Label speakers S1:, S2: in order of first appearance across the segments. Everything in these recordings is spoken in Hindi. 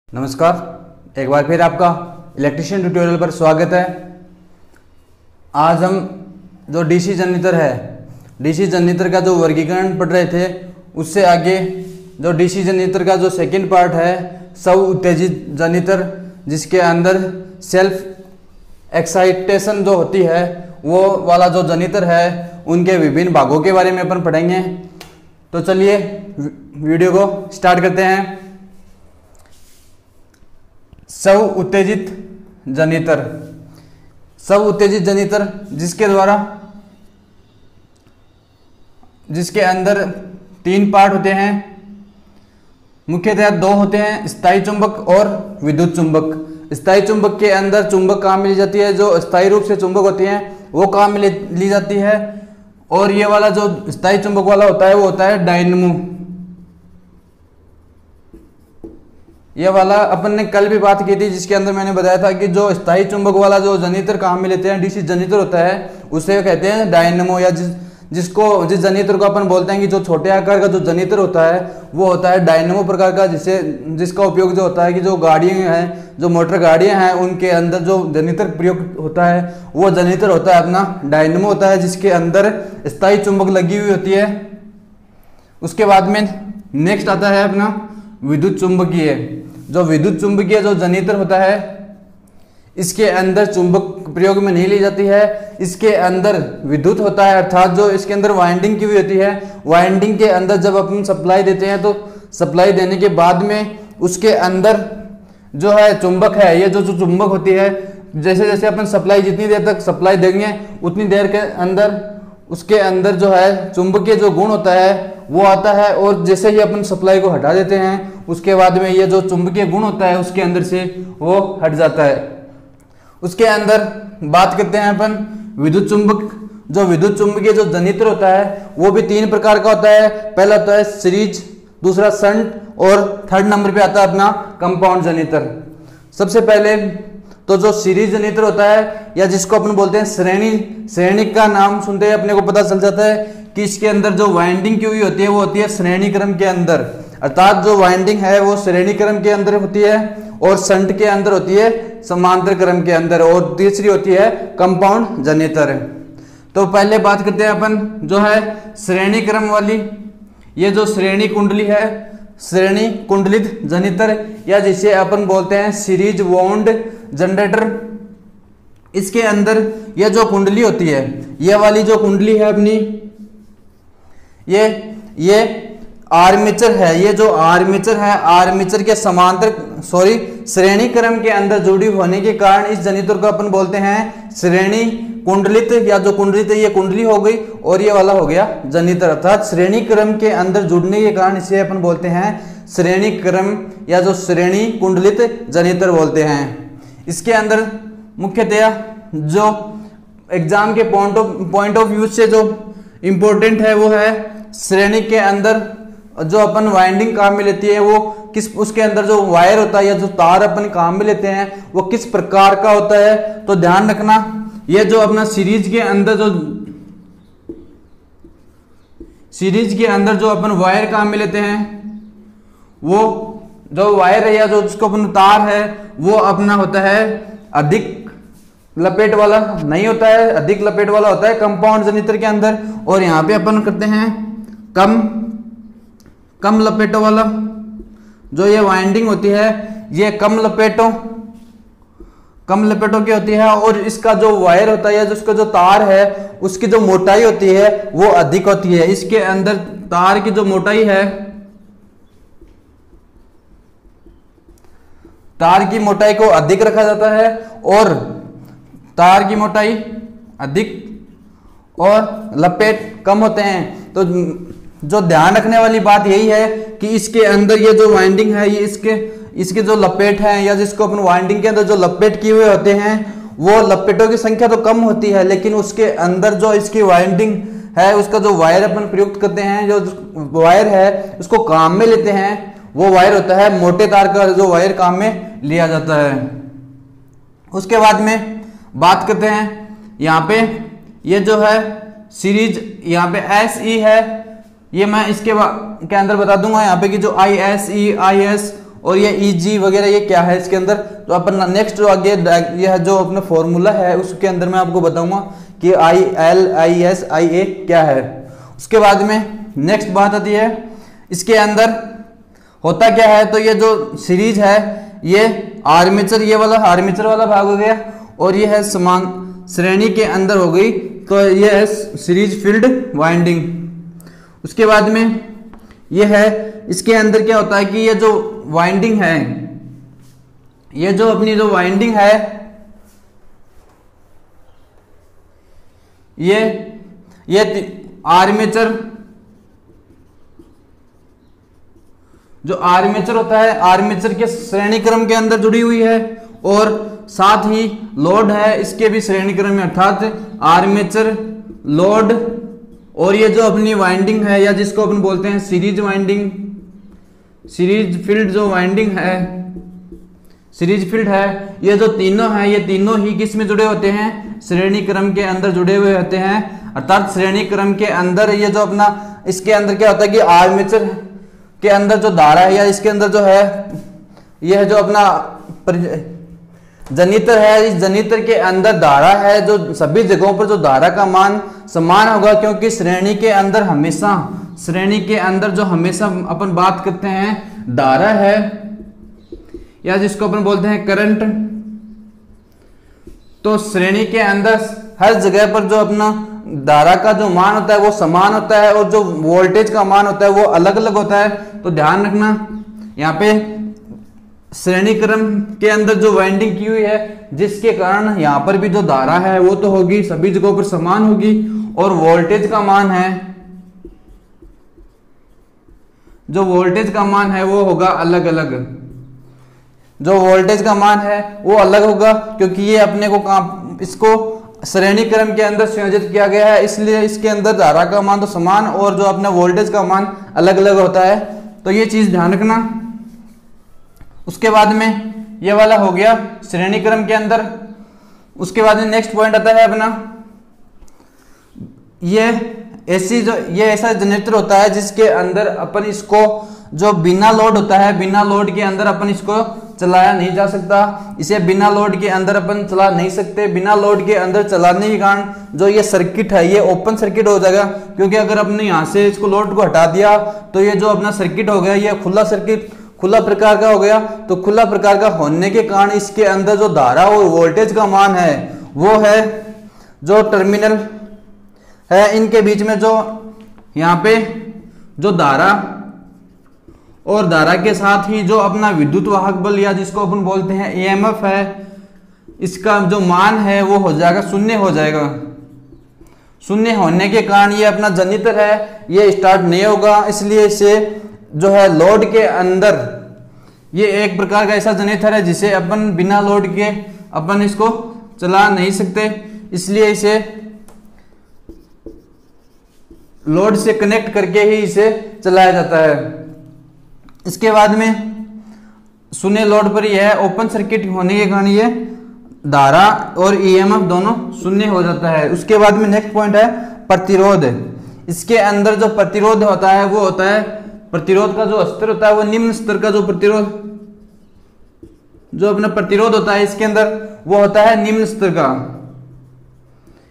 S1: नमस्कार, एक बार फिर आपका इलेक्ट्रिशियन ट्यूटोरियल पर स्वागत है। आज हम जो डीसी जनरेटर है, डीसी जनरेटर का जो वर्गीकरण पढ़ रहे थे, उससे आगे जो डीसी जनरेटर का जो सेकंड पार्ट है, स्व उत्तेजित जनरेटर, जिसके अंदर सेल्फ एक्साइटेशन जो होती है वो वाला जो जनरेटर है, उनके विभिन्न भागों के बारे में अपन पढ़ेंगे। तो चलिए वीडियो को स्टार्ट करते हैं। स्व उत्तेजित जनरेटर, स्व उत्तेजित जनरेटर जिसके अंदर तीन पार्ट होते हैं, मुख्यतः दो होते हैं, स्थायी चुंबक और विद्युत चुंबक। स्थायी चुंबक के अंदर चुंबक काम में ली जाती है, जो स्थायी रूप से चुंबक होती हैं वो काम में ली जाती है, और ये वाला जो स्थायी चुंबक वाला होता है वो होता है डायनेमो। ये वाला अपन ने कल भी बात की थी, जिसके अंदर मैंने बताया था कि जो स्थायी चुंबक वाला जो जनरेटर काम में लेते हैं, डीसी जनरेटर होता है, उसे कहते हैं डायनेमो, या जिस जनरेटर को अपन बोलते हैं कि जो छोटे आकार का जो जनरेटर होता है वो होता है डायनेमो प्रकार का, जिसका उपयोग जो होता है कि जो गाड़ियाँ हैं, जो मोटर गाड़ियाँ हैं, उनके अंदर जो जनरेटर प्रयोग होता है वो जनरेटर होता है अपना डायनेमो होता है, जिसके अंदर स्थायी चुंबक लगी हुई होती है। उसके बाद में नेक्स्ट आता है अपना विद्युत चुंबकीय। जो विद्युत चुंबकीय जो जनरेटर होता है, इसके अंदर चुंबक प्रयोग में नहीं ली जाती है, इसके अंदर विद्युत होता है, अर्थात जो इसके अंदर वाइंडिंग की हुई होती है। वाइंडिंग के अंदर जब अपन सप्लाई देते हैं तो सप्लाई देने के बाद में उसके अंदर जो है चुंबक है, ये जो चुंबक होती है, जैसे जैसे अपन सप्लाई जितनी देर तक सप्लाई देंगे उतनी देर के अंदर उसके अंदर जो है चुंबकीय जो गुण होता है वो आता है, और जैसे ही अपन सप्लाई को हटा देते हैं उसके बाद में ये जो चुंबकीय गुण होता है उसके अंदर से वो हट जाता है। उसके अंदर बात करते हैं अपन विद्युत चुंबक। जो विद्युत चुंबकीय जो जनरेटर होता है वो भी तीन प्रकार का होता है। पहला होता है सीरीज, दूसरा शंट, और थर्ड नंबर पे आता है अपना कंपाउंड जनरेटर। सबसे पहले तो जो सीरीज जनरेटर होता है, या जिसको अपन बोलते हैं श्रेणी का नाम सुनते ही अपने को पता चल जाता है कि इसके अंदर जो वाइंडिंग की हुई होती है वो होती है श्रेणी क्रम के अंदर, अर्थात जो वाइंडिंग है वो श्रेणी क्रम के अंदर होती है, और शंट के अंदर होती है समांतर क्रम के अंदर, और तीसरी होती है कंपाउंड जनरेटर। तो पहले बात करते हैं अपन जो है श्रेणी क्रम वाली। ये जो श्रेणी कुंडली है, श्रेणी कुंडलित जनरेटर, या जिसे अपन बोलते हैं सीरीज वाउंड जनरेटर, इसके अंदर ये जो कुंडली होती है, ये वाली जो कुंडली है अपनी, ये आर्मेचर है। ये जो आर्मेचर है, आर्मेचर के श्रेणी क्रम के अंदर जुड़ी होने के कारण इस जनरेटर को अपन बोलते हैं श्रेणी कुंडलित, या जो कुंडलित है ये कुंडली हो गई और ये वाला हो गया जनरेटर, अर्थात श्रेणी क्रम के अंदर जुड़ने के कारण इसे अपन बोलते हैं श्रेणी क्रम, या जो श्रेणी कुंडलित जनरेटर बोलते हैं। इसके अंदर मुख्यतया जो एग्जाम के पॉइंट ऑफ व्यू से जो इम्पोर्टेंट है वो है श्रेणी के अंदर जो अपन वाइंडिंग काम में लेती है वो किस, उसके अंदर जो वायर होता है या जो तार अपन काम में लेते हैं वो किस प्रकार का होता है। तो ध्यान रखना, ये जो अपना सीरीज के अंदर जो अपन वायर काम में लेते हैं, वो जो वायर है या जो जिसको अपन तार है वो अपना होता है अधिक लपेट वाला नहीं होता है, अधिक लपेट वाला होता है कंपाउंड जनरेटर के अंदर, और यहाँ पे अपन करते हैं कम लपेटों वाला। जो ये वाइंडिंग होती है ये कम लपेटों की होती है, और इसका जो वायर होता है या जिसका जो तार है उसकी जो मोटाई होती है वो अधिक होती है। इसके अंदर तार की जो मोटाई है, तार की मोटाई को अधिक रखा जाता है, और तार की मोटाई अधिक और लपेट कम होते हैं। तो जो ध्यान रखने वाली बात यही है कि इसके अंदर ये जो वाइंडिंग है, ये इसके जो लपेट हैं, या जिसको अपन वाइंडिंग के अंदर जो लपेट किए हुए होते हैं, वो लपेटों की संख्या तो कम होती है, लेकिन उसके अंदर जो इसकी वाइंडिंग है, उसका जो वायर अपन प्रयुक्त करते हैं, जो वायर है उसको काम में लेते हैं, वो वायर होता है मोटे तार का जो वायर काम में लिया जाता है। उसके बाद में बात करते हैं यहाँ पे ये जो है सीरीज, यहाँ पे SE है, ये मैं इसके अंदर बता दूंगा यहाँ पे कि जो ISE, IS और ये EG वगैरह ये क्या है इसके अंदर। तो अपन नेक्स्ट जो आगे यह जो अपना फॉर्मूला है उसके अंदर मैं आपको बताऊंगा कि IL IS IA क्या है। उसके बाद में नेक्स्ट बात आती है इसके अंदर होता क्या है। तो ये जो सीरीज है ये आर्मेचर, ये वाला आर्मेचर वाला भाग हो गया और ये है समान श्रेणी के अंदर हो गई, तो ये है सीरीज फील्ड वाइंडिंग। उसके बाद में ये है इसके अंदर क्या होता है कि ये जो वाइंडिंग है, ये जो अपनी जो वाइंडिंग है ये आर्मेचर, जो आर्मेचर होता है आर्मेचर के श्रेणी क्रम के अंदर जुड़ी हुई है और साथ ही लोड है इसके भी श्रेणी क्रम में, अर्थात आर्मेचर लोड। और ये जो अपनी वाइंडिंग है या जिसको अपन बोलते हैं सीरीज वाइंडिंग, सीरीज फील्ड जो वाइंडिंग है, सीरीज फील्ड है, ये जो तीनों है ये तीनों ही किस में जुड़े होते हैं, श्रेणी क्रम के अंदर जुड़े हुए होते हैं। अर्थात श्रेणी क्रम के अंदर ये जो अपना इसके अंदर क्या होता है कि आर्मेचर के अंदर जो धारा है या इसके अंदर जो है यह जो अपना जनित्र है, इस जनित्र के अंदर धारा है जो सभी जगहों पर जो धारा का मान समान होगा, क्योंकि श्रेणी के अंदर हमेशा, श्रेणी के अंदर जो हमेशा अपन बात करते हैं धारा है या जिसको अपन बोलते हैं करंट, तो श्रेणी के अंदर हर जगह पर जो अपना धारा का जो मान होता है वो समान होता है और जो वोल्टेज का मान होता है वो अलग अलग होता है। तो ध्यान रखना यहाँ पे श्रेणी क्रम के अंदर जो वाइंडिंग की हुई है जिसके कारण यहाँ पर भी जो धारा है वो तो होगी सभी जगहों पर समान होगी और वोल्टेज का मान है, जो वोल्टेज का मान है वो होगा अलग अलग, जो वोल्टेज का मान है वो अलग होगा क्योंकि ये अपने को काम इसको श्रेणी क्रम के अंदर संयोजित किया गया है, इसलिए इसके अंदर धारा का मान तो समान और जो अपना वोल्टेज का मान अलग अलग होता है। तो ये चीज ध्यान रखना। उसके बाद में ये वाला हो गया श्रेणी क्रम के अंदर। उसके बाद में नेक्स्ट पॉइंट आता है अपना ये ऐसी जो ये ऐसा जनरेटर होता है जिसके अंदर अपन इसको जो बिना लोड होता है, बिना लोड के अंदर अपन इसको चलाया नहीं जा सकता, इसे बिना लोड के अंदर अपन चला नहीं सकते। बिना लोड के अंदर चलाने के कारण जो ये सर्किट है ये ओपन सर्किट हो जाएगा, क्योंकि अगर अपने यहाँ से इसको लोड को हटा दिया तो ये जो अपना सर्किट हो गया ये खुला सर्किट, खुला प्रकार का हो गया। तो खुला प्रकार का होने के कारण इसके अंदर जो धारा और वोल्टेज का मान है वो है जो टर्मिनल है इनके बीच में जो यहाँ पे जो धारा और धारा के साथ ही जो अपना विद्युत वाहक बल या जिसको अपन बोलते हैं EMF है, इसका जो मान है वो हो जाएगा शून्य हो जाएगा। शून्य होने के कारण ये अपना जनित्र है ये स्टार्ट नहीं होगा, इसलिए इसे जो है लोड के अंदर ये एक प्रकार का ऐसा जनित्र है जिसे अपन बिना लोड के अपन इसको चला नहीं सकते, इसलिए इसे लोड से कनेक्ट करके ही इसे चलाया जाता है। इसके बाद में शून्य लोड पर यह ओपन सर्किट होने के कारण ये धारा और EMF दोनों शून्य हो जाता है। उसके बाद में नेक्स्ट पॉइंट है प्रतिरोध। इसके अंदर जो प्रतिरोध होता है वो होता है, प्रतिरोध का जो स्तर होता है वो निम्न स्तर का जो प्रतिरोध, जो अपना प्रतिरोध होता है इसके अंदर वो होता है निम्न स्तर का।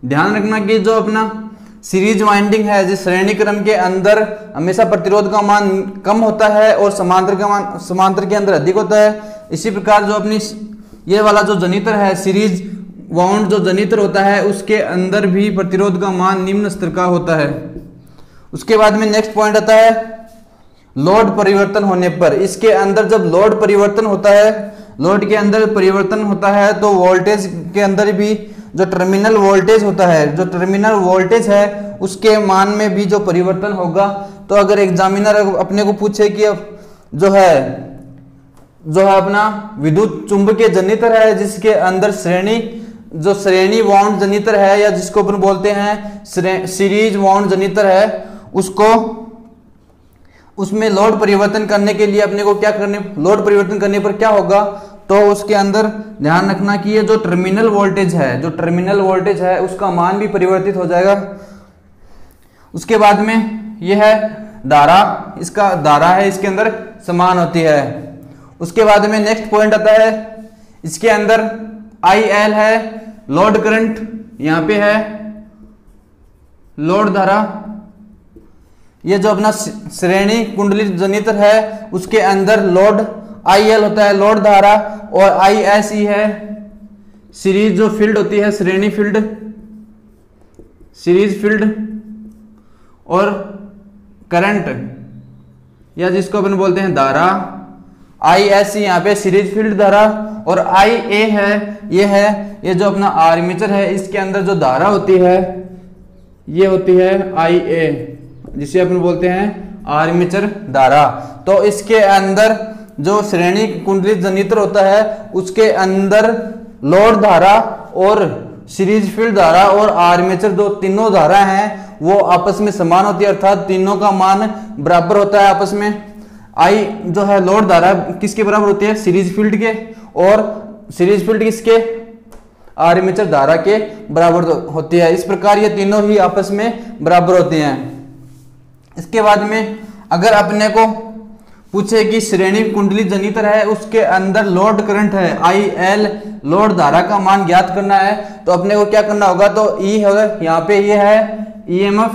S1: ध्यान रखना कि जो अपना सीरीज वाइंडिंग है जिस श्रेणी क्रम के अंदर हमेशा प्रतिरोध का मान कम होता है और समांतर का मान समांतर के अंदर अधिक होता है। इसी प्रकार जो अपनी ये वाला जो जनित्र है सीरीज वाउंड जो जनित्र होता है उसके अंदर भी प्रतिरोध का मान निम्न स्तर का होता है। उसके बाद में नेक्स्ट पॉइंट आता है लोड परिवर्तन होने पर। इसके अंदर जब लोड परिवर्तन होता है, लोड के अंदर परिवर्तन होता है तो वोल्टेज के अंदर भी जो टर्मिनल वोल्टेज होता है, जो टर्मिनल वोल्टेज है उसके मान में भी जो परिवर्तन होगा। तो अगर एग्जामिनर अपने को पूछे कि जो है अपना विद्युत चुंबकीय जनित्र है जिसके अंदर जो श्रेणी वाउंड जनित्र है या जिसको अपन बोलते हैं सीरीज वाउंड जनित्र है, उसको उसमें लोड परिवर्तन करने के लिए अपने को क्या करने, लोड परिवर्तन करने पर क्या होगा तो उसके अंदर ध्यान रखना कि ये जो टर्मिनल वोल्टेज है, जो टर्मिनल वोल्टेज है उसका मान भी परिवर्तित हो जाएगा। उसके बाद में यह है धारा, इसका धारा है इसके अंदर समान होती है उसके बाद में नेक्स्ट पॉइंट आता है, इसके अंदर IL है लोड करंट, यहां पे है लोड धारा। ये जो अपना श्रेणी कुंडली जनित्र है उसके अंदर लोड IL होता है लोड धारा, और ISE है सीरीज जो फील्ड होती है, श्रेणी फील्ड, सीरीज फील्ड, और करंट या जिसको अपन बोलते हैं धारा। ISE यहाँ पे सीरीज फील्ड धारा, और IA है ये जो अपना आर्मेचर है, इसके अंदर जो धारा होती है ये होती है IA, जिसे अपन बोलते हैं आर्मेचर धारा। तो इसके अंदर जो श्रेणी कुंडली जनित्र होता है उसके अंदर लोड धारा और सीरीज फील्ड धारा और आर्मेचर जो तीनों धारा हैं वो आपस में समान होती है, अर्थात तीनों का मान बराबर होता है आपस में। I जो है लोड धारा किसके बराबर होती है, सीरीज फील्ड के, और सीरीज फील्ड किसके, आर्मेचर धारा के बराबर होती है। इस प्रकार ये तीनों ही आपस में बराबर होती हैं। इसके बाद में अगर अपने को पूछे कि श्रेणी कुंडली जनित्र है उसके अंदर लोड करंट है IL, लोड धारा का मान ज्ञात करना है, तो अपने को क्या करना होगा, तो E है यहाँ पे, ये है EMF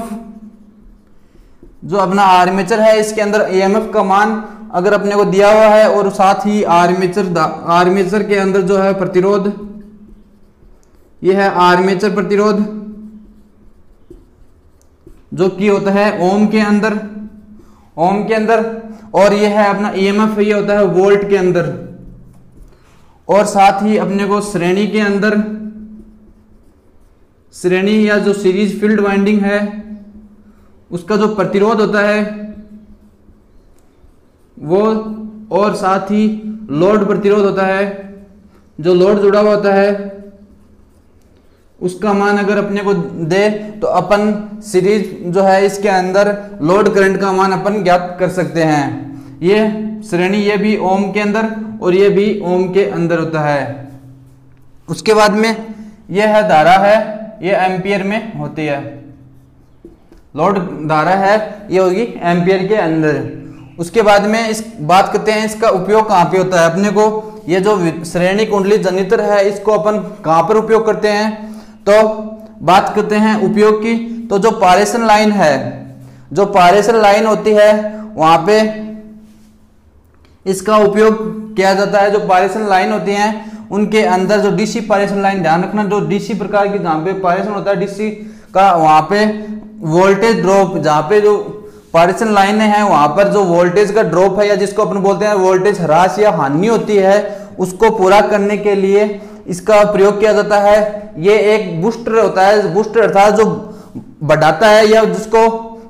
S1: जो अपना आर्मेचर है, इसके अंदर EMF का मान अगर अपने को दिया हुआ है, और साथ ही आर्मेचर के अंदर जो है प्रतिरोध, ये है आर्मेचर प्रतिरोध जो कि होता है ओम के अंदर, और ये है अपना EMF, ये होता है वोल्ट के अंदर। और साथ ही अपने को श्रेणी के अंदर, श्रेणी या जो सीरीज फील्ड वाइंडिंग है उसका जो प्रतिरोध होता है वो, और साथ ही लोड प्रतिरोध होता है, जो लोड जुड़ा हुआ होता है उसका मान अगर अपने को दे तो अपन सीरीज जो है इसके अंदर लोड करंट का मान अपन ज्ञात कर सकते हैं। ये श्रेणी ये भी ओम के अंदर और ये भी ओम के अंदर होता है। उसके बाद में ये है धारा है, ये एम्पियर में होती है, लोड धारा है ये होगी एम्पियर के अंदर। उसके बाद में इस बात करते हैं इसका उपयोग कहाँ पे होता है। अपने को ये जो श्रेणी कुंडली जनित्र है इसको अपन कहाँ पर उपयोग करते हैं, तो बात करते हैं उपयोग की। तो जो पारेषण लाइन है, जो पारेषण लाइन होती है वहां पे इसका उपयोग किया जाता है। जो पारेषण लाइन होती हैं उनके अंदर जो डीसी पारेषण लाइन, ध्यान रखना जो डीसी प्रकार की जहाँ पे पारेषण होता है डीसी का, वहां पे वोल्टेज ड्रॉप, जहाँ पे जो पारेषण लाइनें हैं वहां पर जो वोल्टेज का ड्रॉप है या जिसको अपन बोलते हैं वोल्टेज ह्रास या हानि होती है, उसको पूरा करने के लिए इसका प्रयोग किया जाता है। ये एक बूस्टर होता है, बूस्टर अर्थात जो बढ़ाता है या जिसको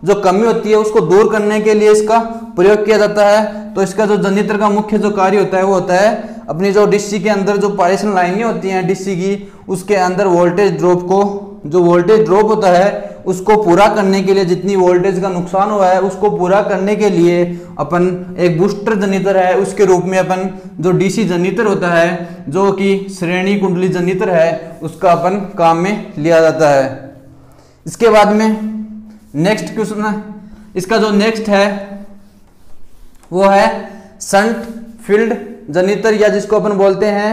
S1: जो कमी होती है उसको दूर करने के लिए इसका प्रयोग किया जाता है। तो इसका जो जनित्र का मुख्य जो कार्य होता है वो होता है अपनी जो डीसी के अंदर जो पारेषण लाइनें होती हैं डीसी की, उसके अंदर वोल्टेज ड्रॉप को, जो वोल्टेज ड्रॉप होता है उसको पूरा करने के लिए, जितनी वोल्टेज का नुकसान हुआ है उसको पूरा करने के लिए अपन एक बूस्टर जनित्र है उसके रूप में अपन जो डीसी जनित्र होता है जो कि श्रेणी कुंडली जनित्र है उसका अपन काम में लिया जाता है। इसके बाद में नेक्स्ट क्वेश्चन है, इसका जो नेक्स्ट है वो है शंट फील्ड जनित्र या जिसको अपन बोलते हैं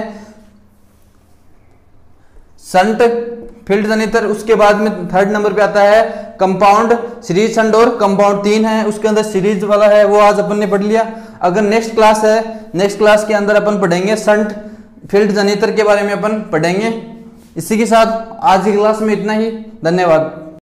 S1: शंट फील्ड जनित्र। उसके बाद में थर्ड नंबर पे आता है कंपाउंड सीरीज शंट, और कंपाउंड 3 है उसके अंदर सीरीज वाला है वो आज अपन ने पढ़ लिया। अगर नेक्स्ट क्लास है, नेक्स्ट क्लास के अंदर अपन पढ़ेंगे शंट फील्ड जनित्र के बारे में अपन पढ़ेंगे। इसी के साथ आज की क्लास में इतना ही, धन्यवाद।